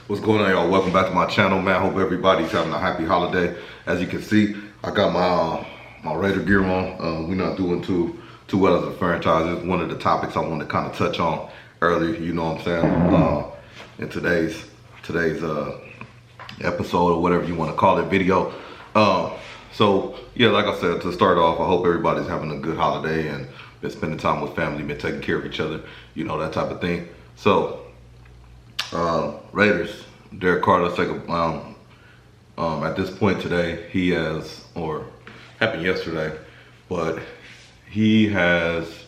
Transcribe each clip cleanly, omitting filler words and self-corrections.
What's going on, y'all? Welcome back to my channel, man. Hope everybody's having a happy holiday. As you can see, I got my Raider gear on. We're not doing too well as a franchise. It's one of the topics I wanted to kind of touch on earlier. You know what I'm saying? In today's episode, or whatever you want to call it, video. So yeah, like I said, to start off, I hope everybody's having a good holiday and been spending time with family, been taking care of each other, you know, that type of thing. So Raiders, Derek Carr, let's take a at this point today, he has, or happened yesterday, but he has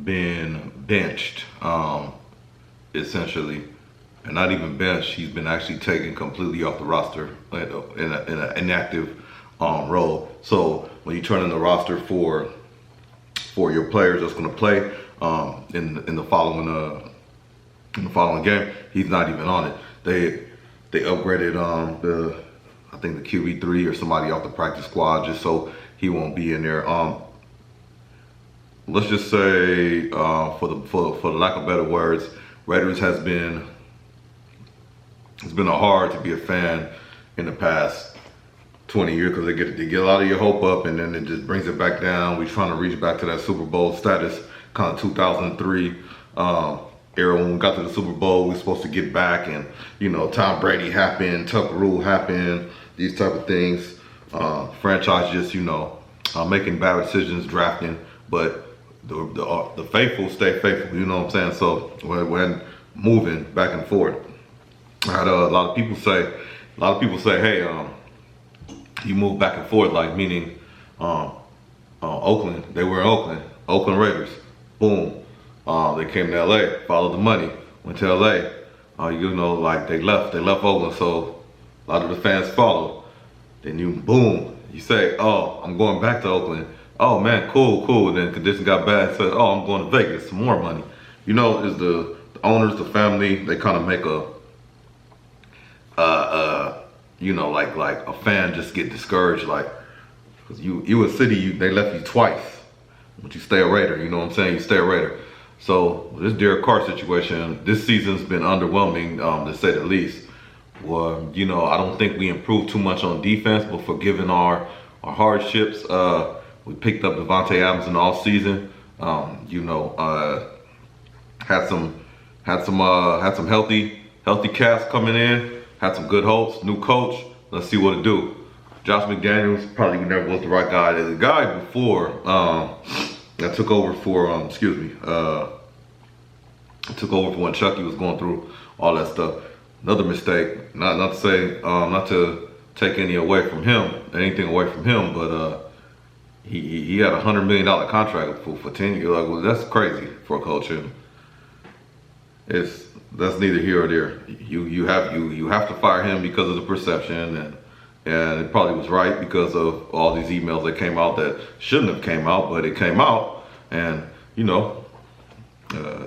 been benched, essentially, and not even benched. He's been actually taken completely off the roster in an inactive role. So when you turn in the roster for your players that's going to play in the following game, he's not even on it. They upgraded I think the QB3 or somebody off the practice squad just so he won't be in there. Let's just say for the lack of better words, Raiders it's been hard to be a fan in the past 20 years because they get a lot of your hope up and then it just brings it back down. We're trying to reach back to that Super Bowl status, kind of 2003 era when we got to the Super Bowl. We were supposed to get back, and you know, Tom Brady happened, Tuck Rule happened, these type of things. Franchise just, you know, making bad decisions, drafting, but the faithful stay faithful. You know what I'm saying? So when moving back and forth, I had a lot of people say, hey, you move back and forth, like meaning Oakland. They were in Oakland Raiders. Boom. They came to LA, followed the money, went to LA. You know, like they left Oakland, so a lot of the fans followed. Then you, boom, you say, oh, I'm going back to Oakland. Oh man, cool. Then conditions got bad, said, oh, I'm going to Vegas, some more money. You know, is the owners, the family, they kind of make you know, like a fan just get discouraged, like, cause you a city, they left you twice, but you stay a Raider. You know what I'm saying? You stay a Raider. So this Derek Carr situation, this season's been underwhelming, to say the least. Well, you know, I don't think we improved too much on defense, but for given our hardships, we picked up Devontae Adams in the off season. You know, had some healthy cast coming in, had some good hopes, new coach. Let's see what it do. Josh McDaniels probably never was the right guy. There's a guy before that took over for took over for when Chucky was going through all that stuff. Another mistake, not to say not to take anything away from him, but he had a $100 million contract for 10 years. Like, well, that's crazy for a coach. And that's neither here or there. You have to fire him because of the perception, and it probably was right because of all these emails that came out that shouldn't have came out, but it came out. And you know,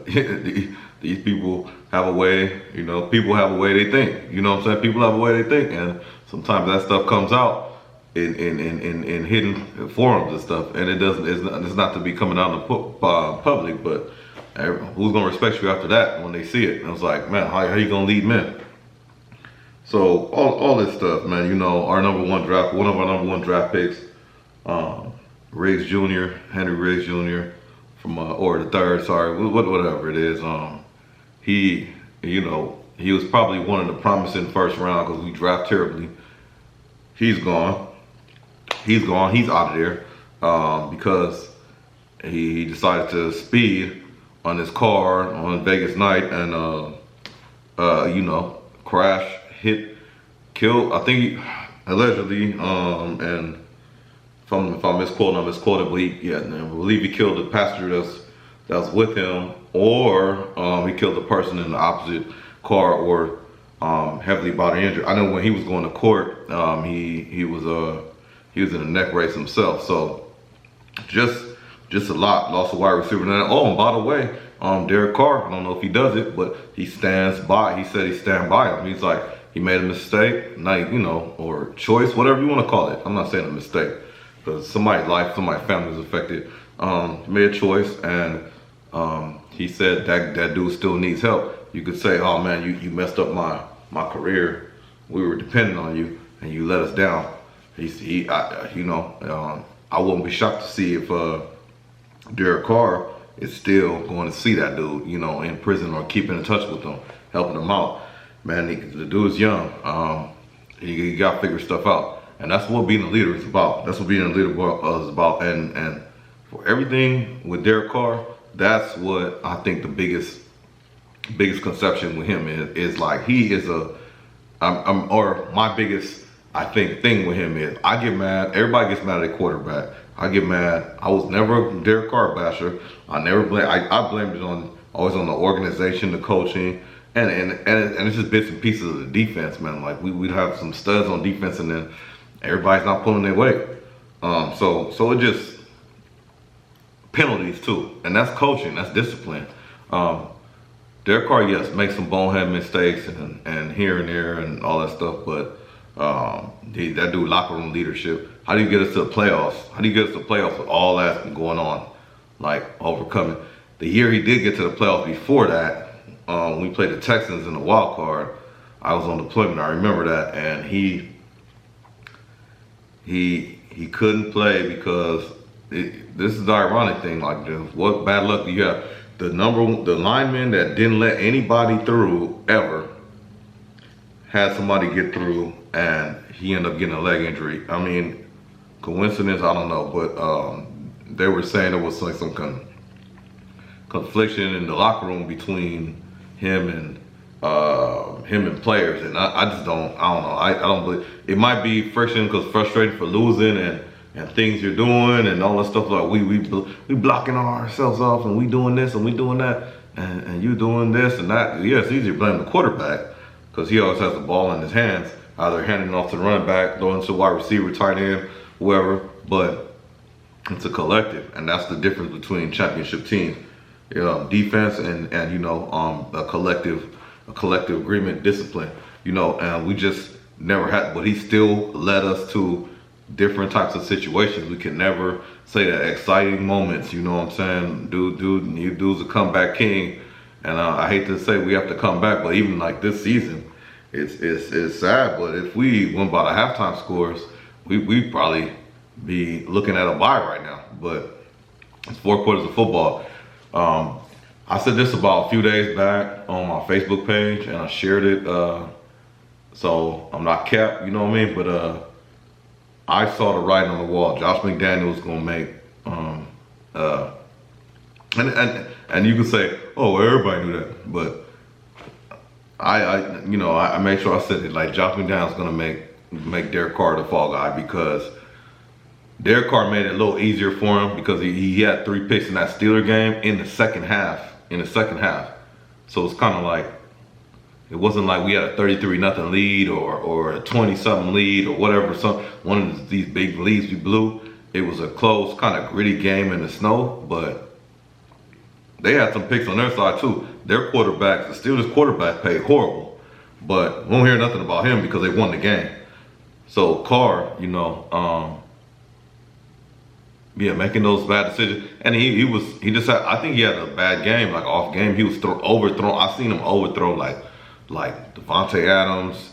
these people have a way, you know, people have a way they think. You know what I'm saying? People have a way they think, and sometimes that stuff comes out in hidden forums and stuff, and it's not to be coming out in the public, but who's gonna respect you after that when they see it? And it's like, man, how you gonna lead men? So all this stuff, man. You know, one of our number one draft picks, Riggs Jr., Henry Riggs Jr. from or the third, sorry, whatever it is. He was probably one of the promising first round because we draft terribly. He's gone. He's out of there because he decided to speed on his car on Vegas night and you know, crash, hit, kill. I think he, allegedly, and if I'm misquoting, I believe he killed the passenger that was with him, or he killed the person in the opposite car, or heavily bodily injured. I know when he was going to court, he was in a neck brace himself. So just a lot. Lost a wide receiver. Oh, and by the way, Derek Carr, I don't know if he does it, but he stands by. He said he stand by him. He's like, he made a mistake, not, you know, or choice, whatever you want to call it. I'm not saying a mistake, because somebody's life, somebody's family is affected. He made a choice, and he said that dude still needs help. You could say, oh man, you messed up my career, we were depending on you, and you let us down. I wouldn't be shocked to see if Derek Carr is still going to see that dude, in prison or keeping in touch with him, helping him out. Man, the dude's young. He got to figure stuff out. And that's what being a leader is about. That's what being a leader is about. And for everything with Derek Carr, that's what I think the biggest conception with him is like he is or my biggest, I think, thing with him is I get mad. Everybody gets mad at a quarterback. I get mad. I was never a Derek Carr basher. I blamed it always on the organization, the coaching, and it's just bits and pieces of the defense, man. Like we'd have some studs on defense, and then everybody's not pulling their weight. So it just penalties too, and that's coaching, that's discipline. Derek Carr, yes, makes some bonehead mistakes and here and there and all that stuff, but that dude locker room leadership. How do you get us to the playoffs? How do you get us to the playoffs with all that going on, like overcoming? The year he did get to the playoffs before that, we played the Texans in the wild card. I was on deployment. I remember that, and he couldn't play because this is the ironic thing. Like, what bad luck do you have? The lineman that didn't let anybody through ever had somebody get through, and he ended up getting a leg injury. I mean, coincidence? I don't know, but they were saying there was like some confliction in the locker room between him and players, and I just don't know. I don't believe it. Might be friction because frustrated for losing and things you're doing and all that stuff. Like we blocking ourselves off, and we doing this and we doing that, and you doing this and that. Yeah, it's easy to blame the quarterback because he always has the ball in his hands, either handing it off to the running back, throwing to the wide receiver, tight end, whoever. But it's a collective, and that's the difference between championship teams. Defense and a collective agreement, discipline, and we just never had, but he still led us to different types of situations. We can never say that exciting moments, you know what I'm saying? You dude's a comeback king, and I hate to say we have to come back, but even like this season, it's sad, but if we went by the halftime scores, we'd probably be looking at a bye right now, but it's 4 quarters of football. I said this about a few days back on my Facebook page, and I shared it, so I'm not capped, you know what I mean? But I saw the writing on the wall. Josh McDaniels gonna make, and you can say, oh, well, everybody knew that, but I made sure I said it. Like, Josh McDaniels gonna make Derek Carr the fall guy, because Derek Carr made it a little easier for him because he had 3 picks in that Steeler game in the second half. So it's kind of like, it wasn't like we had a 33-0 lead or a 20-something lead or whatever. One of these big leads we blew. It was a close, kind of gritty game in the snow, but they had some picks on their side too. Their quarterback, the Steelers quarterback, played horrible, but we won't hear nothing about him because they won the game. So Carr, making those bad decisions, and he just had, I think he had a bad game, like off game. He was overthrown. I seen him overthrow like Devontae Adams.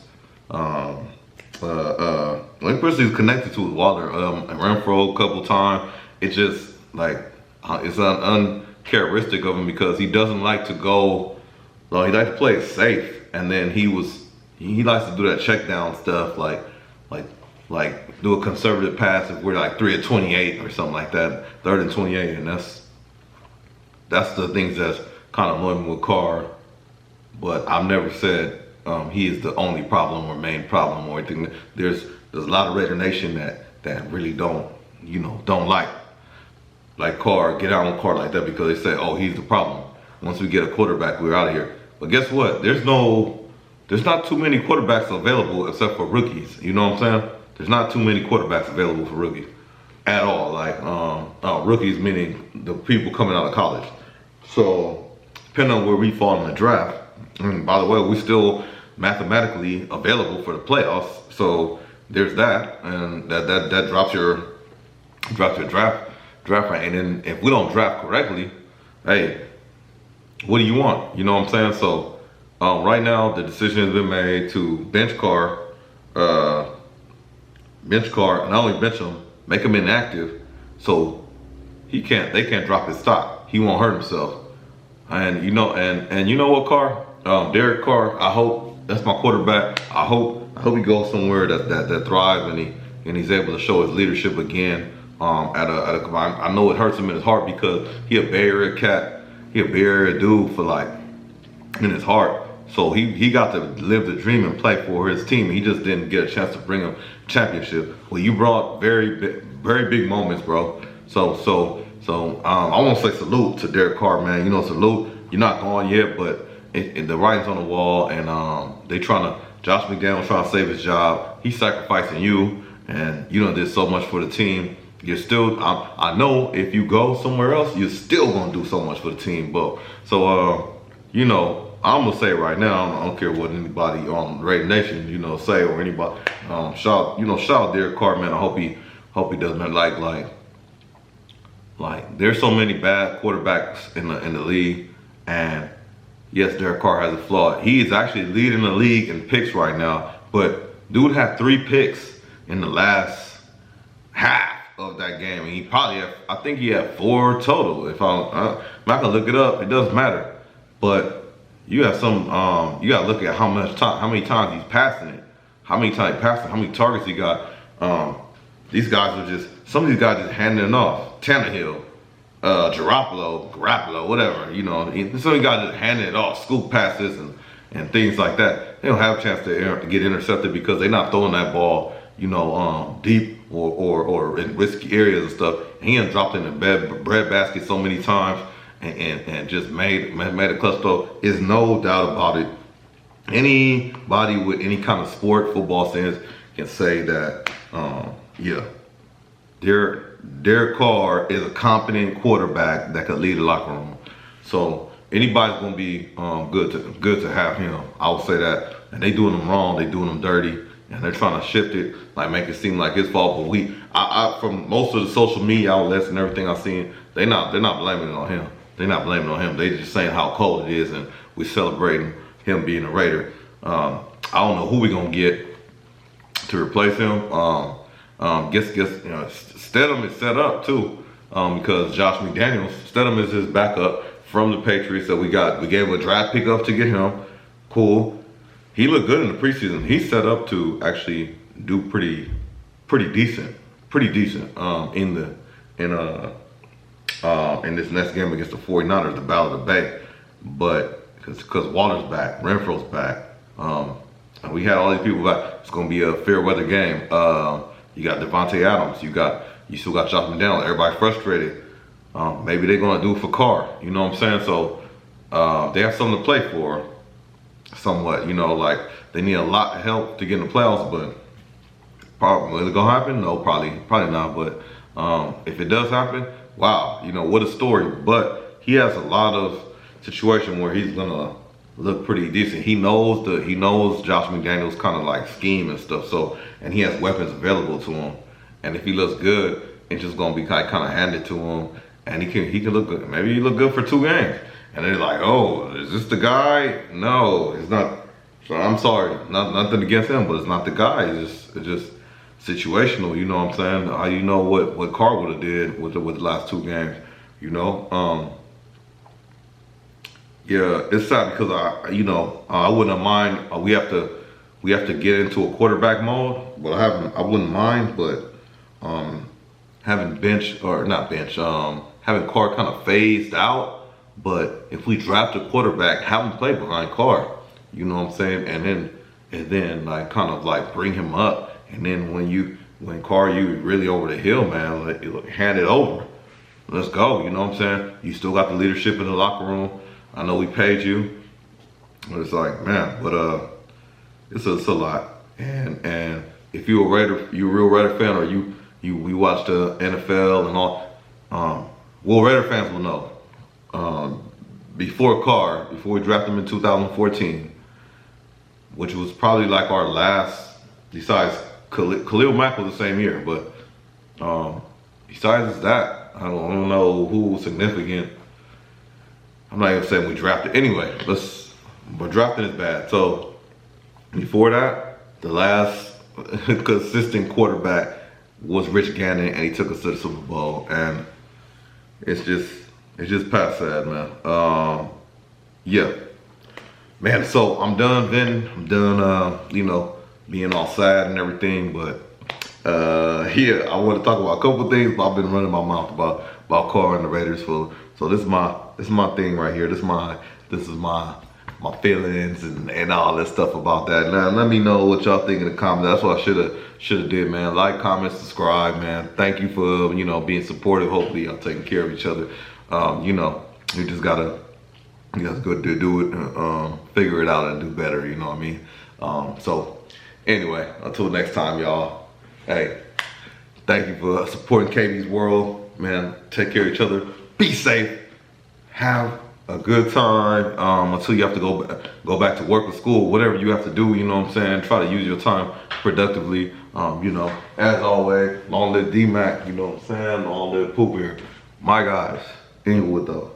The only person he's connected to is Waller and Renfro a couple times. It's just like it's uncharacteristic of him because he doesn't like to go. Well, he likes to play it safe, and then he likes to do that check down stuff, like do a conservative pass if we're like 3 of 28 or something like that, 3rd and 28, and that's the things that's kind of annoying with Carr. But I've never said he is the only problem or main problem or anything. There's a lot of Raider Nation that really don't like Carr, get out on Carr like that because they say, oh, he's the problem. Once we get a quarterback, we're out of here. But guess what? There's not too many quarterbacks available except for rookies. You know what I'm saying? There's not too many quarterbacks available for rookies at all. Like rookies meaning the people coming out of college. So depending on where we fall in the draft, and by the way, we're still mathematically available for the playoffs. So there's that, and that drops your draft rank. And then if we don't draft correctly, hey, what do you want? You know what I'm saying? So Right now, the decision has been made to bench Carr, and not only bench him, make him inactive, so they can't drop his stock. He won't hurt himself. And you know what, Carr, Derek Carr. I hope that's my quarterback. I hope he goes somewhere that thrives and he's able to show his leadership again. I know it hurts him in his heart because he a Bay Area cat. He a Bay Area dude for like in his heart. So he got to live the dream and play for his team. He just didn't get a chance to bring him championship. Well, you brought very big moments, bro. So I want to say salute to Derek Carr, man. You know, salute. You're not gone yet, but the writing's on the wall, and Josh McDaniels trying to save his job. He's sacrificing you, and you know did so much for the team. You're still, I know if you go somewhere else, you're still gonna do so much for the team, but you know. I'm gonna say it right now. I don't care what anybody on Raider Nation, you know, say or anybody. Shout out Derek Carr, man. I hope he does, man. Like there's so many bad quarterbacks in the league, and yes, Derek Carr has a flaw. He is actually leading the league in picks right now, but dude had 3 picks in the last half of that game, and he probably I think he had 4 total. If I'm not gonna look it up, it doesn't matter, but. You have you gotta look at how many times he's passing it, how many targets he got. These guys are some of these guys just handing it off. Tannehill, Garoppolo, whatever, you know. Some of these guys just handing it off, scoop passes and things like that. They don't have a chance to get intercepted because they're not throwing that ball, you know, deep or in risky areas and stuff. And he done dropped in the bread basket so many times. And just made a clutch throw. Is no doubt about it. Anybody with any kind of sport, football sense, can say that, yeah, Derek Carr is a competent quarterback that could lead a locker room. So anybody's gonna be good to have him. I would say that. And they doing him wrong, they doing him dirty, and they're trying to shift it, like make it seem like his fault. But from most of the social media outlets and everything I've seen, they're not blaming it on him. They're not blaming on him. They just saying how cold it is, and we celebrating him being a Raider. I don't know who we gonna get to replace him. Guess you know Stedham is set up too, because Josh McDaniels. Stedham is his backup from the Patriots. So we gave him a draft pick up to get him. Cool. He looked good in the preseason. He's set up to actually do pretty decent in this next game against the 49ers, the Battle of the Bay. But because Waller's back, Renfro's back, and we had all these people back, it's gonna be a fair weather game. You got Devontae Adams, you still got Josh McDaniels, everybody frustrated. Maybe they're gonna do it for Carr, you know what I'm saying? So they have something to play for, somewhat, you know, like they need a lot of help to get in the playoffs, but probably is it gonna happen? No, probably not. But if it does happen, wow, you know, what a story. But he has a lot of situation where he's gonna look pretty decent. He knows Josh McDaniels kind of like scheme and stuff. So, and he has weapons available to him. And if he looks good, it's just gonna be kind of handed to him. And he can look good. Maybe he look good for 2 games. And they're like, oh, is this the guy? No, it's not. So I'm sorry, nothing against him, but it's not the guy. It's just situational, you know what I'm saying? How you know what Carr would have did with the last 2 games, you know? Yeah, it's sad because I wouldn't mind. We have to get into a quarterback mode, but I wouldn't mind, but having having Carr kind of phased out. But if we draft a quarterback, have him play behind Carr, you know what I'm saying? And then like kind of like bring him up. And then when Carr, you really over the hill, man, hand it over. Let's go, you know what I'm saying? You still got the leadership in the locker room. I know we paid you. But it's like, man, but it's a lot. And if you're a real Raider fan, or we watch the NFL and all, Raider fans will know. Before we drafted him in 2014, which was probably like our last, besides Khalil Mack was the same year, but besides that, I don't know who was significant. I'm not even saying we drafted. Anyway, let's But drafting is bad. So before that, the last consistent quarterback was Rich Gannon, and he took us to the Super Bowl. And it's just past sad, man. Yeah, man. So I'm done venting. I'm done, you know, being all sad and everything. But yeah, I want to talk about a couple things. But I've been running my mouth about Carr and the Raiders for. So this is my thing right here. This is my feelings and all this stuff about that. Now let me know what y'all think in the comments. That's what I should have did, man. Like, comment, subscribe, man. Thank you for, you know, being supportive. Hopefully y'all taking care of each other. You know, you just gotta go do it, figure it out and do better, you know what I mean? So anyway, until next time, y'all. Hey, thank you for supporting KB's World, man. Take care of each other. Be safe. Have a good time until you have to go back to work or school, whatever you have to do, you know what I'm saying? Try to use your time productively. You know, as always, long live D-Mac, you know what I'm saying? Long live Poop here. My guys, Inglewood though.